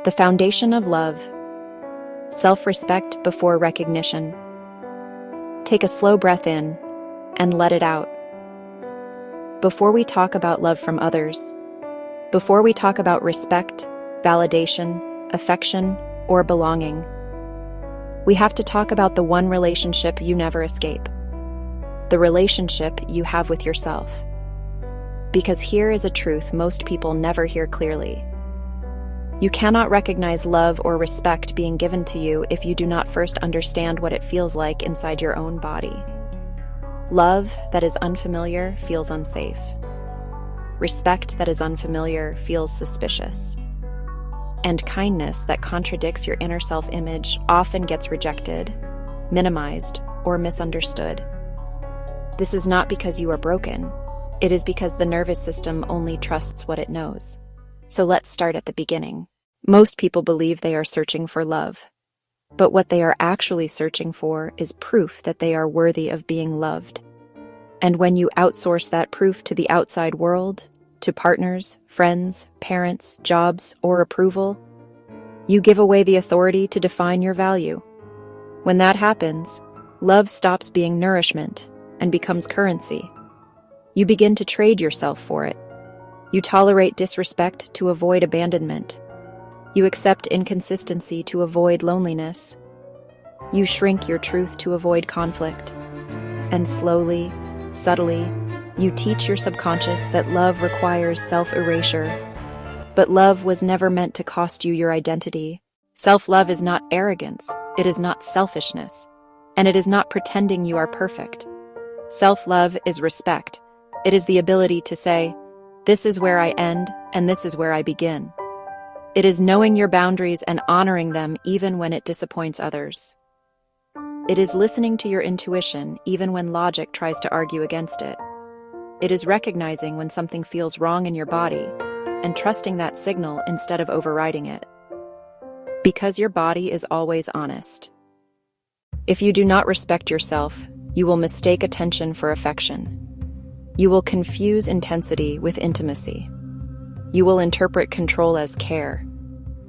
The foundation of love. Self-respect before recognition. Take a slow breath in and let it out. Before we talk about love from others, before we talk about respect, validation, affection, or belonging, we have to talk about the one relationship you never escape. The relationship you have with yourself. Because here is a truth most people never hear clearly. You cannot recognize love or respect being given to you if you do not first understand what it feels like inside your own body. Love that is unfamiliar feels unsafe. Respect that is unfamiliar feels suspicious. And kindness that contradicts your inner self-image often gets rejected, minimized, or misunderstood. This is not because you are broken. It is because the nervous system only trusts what it knows. So let's start at the beginning. Most people believe they are searching for love. But what they are actually searching for is proof that they are worthy of being loved. And when you outsource that proof to the outside world, to partners, friends, parents, jobs, or approval, you give away the authority to define your value. When that happens, love stops being nourishment and becomes currency. You begin to trade yourself for it. You tolerate disrespect to avoid abandonment. You accept inconsistency to avoid loneliness. You shrink your truth to avoid conflict. And slowly, subtly, you teach your subconscious that love requires self-erasure. But love was never meant to cost you your identity. Self-love is not arrogance. It is not selfishness. And it is not pretending you are perfect. Self-love is respect. It is the ability to say, "This is where I end, and this is where I begin." It is knowing your boundaries and honoring them even when it disappoints others. It is listening to your intuition even when logic tries to argue against it. It is recognizing when something feels wrong in your body and trusting that signal instead of overriding it. Because your body is always honest. If you do not respect yourself, you will mistake attention for affection. You will confuse intensity with intimacy. You will interpret control as care.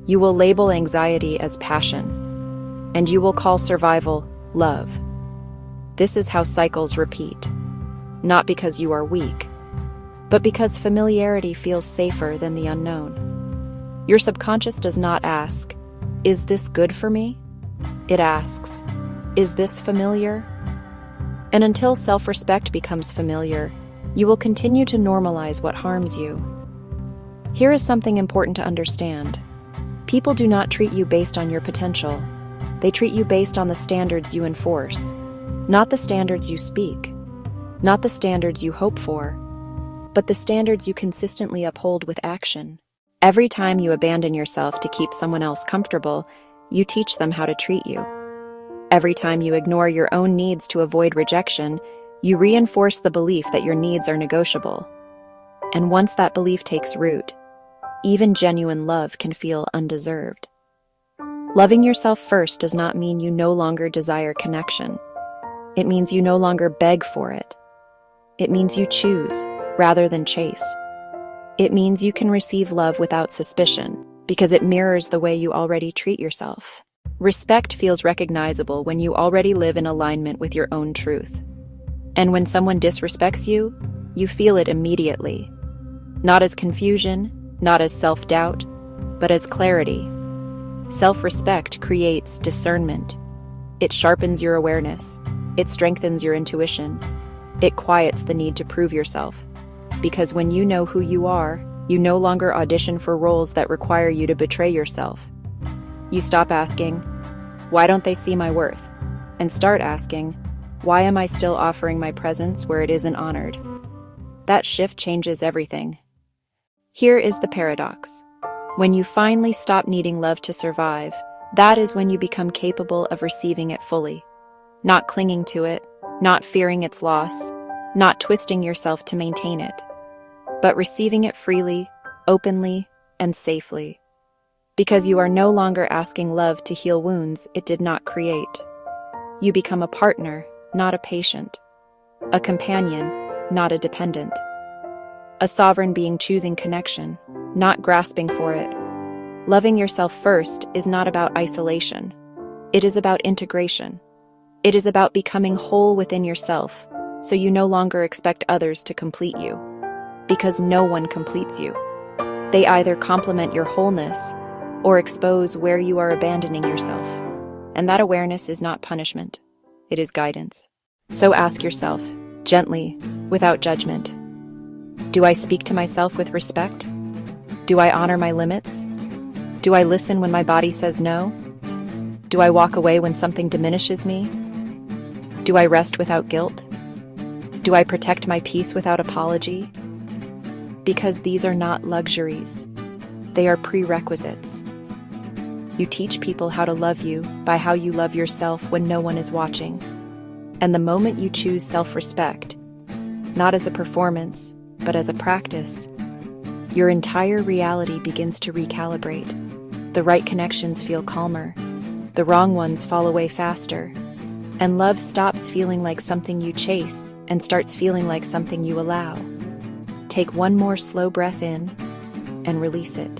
You will label anxiety as passion. And you will call survival love. This is how cycles repeat. Not because you are weak, but because familiarity feels safer than the unknown. Your subconscious does not ask, "Is this good for me?" It asks, "Is this familiar?" And until self-respect becomes familiar, you will continue to normalize what harms you. Here is something important to understand. People do not treat you based on your potential. They treat you based on the standards you enforce, not the standards you speak. Not the standards you hope for, but the standards you consistently uphold with action. Every time you abandon yourself to keep someone else comfortable, you teach them how to treat you. Every time you ignore your own needs to avoid rejection, you reinforce the belief that your needs are negotiable. And once that belief takes root, even genuine love can feel undeserved. Loving yourself first does not mean you no longer desire connection. It means you no longer beg for it. It means you choose, rather than chase. It means you can receive love without suspicion, because it mirrors the way you already treat yourself. Respect feels recognizable when you already live in alignment with your own truth. And when someone disrespects you, you feel it immediately. Not as confusion, not as self-doubt, but as clarity. Self-respect creates discernment. It sharpens your awareness. It strengthens your intuition. It quiets the need to prove yourself. Because when you know who you are, you no longer audition for roles that require you to betray yourself. You stop asking, "Why don't they see my worth?" and start asking, "Why am I still offering my presence where it isn't honored?" That shift changes everything. Here is the paradox. When you finally stop needing love to survive, that is when you become capable of receiving it fully. Not clinging to it, not fearing its loss, not twisting yourself to maintain it, but receiving it freely, openly, and safely. Because you are no longer asking love to heal wounds it did not create. You become a partner, not a patient. A companion, not a dependent. A sovereign being choosing connection, not grasping for it. Loving yourself first is not about isolation. It is about integration. It is about becoming whole within yourself, so you no longer expect others to complete you. Because no one completes you. They either complement your wholeness or expose where you are abandoning yourself. And that awareness is not punishment. It is guidance. So ask yourself, gently, without judgment, do I speak to myself with respect? Do I honor my limits? Do I listen when my body says no? Do I walk away when something diminishes me? Do I rest without guilt? Do I protect my peace without apology? Because these are not luxuries. They are prerequisites. You teach people how to love you by how you love yourself when no one is watching. And the moment you choose self-respect, not as a performance, but as a practice, your entire reality begins to recalibrate. The right connections feel calmer, the wrong ones fall away faster, and love stops feeling like something you chase and starts feeling like something you allow. Take one more slow breath in and release it.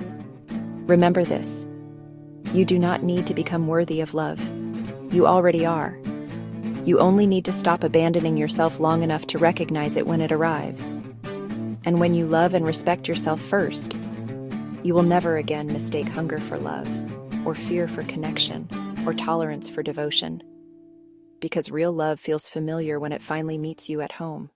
Remember this: you do not need to become worthy of love. You already are. You only need to stop abandoning yourself long enough to recognize it when it arrives. And when you love and respect yourself first, you will never again mistake hunger for love, or fear for connection, or tolerance for devotion. Because real love feels familiar when it finally meets you at home.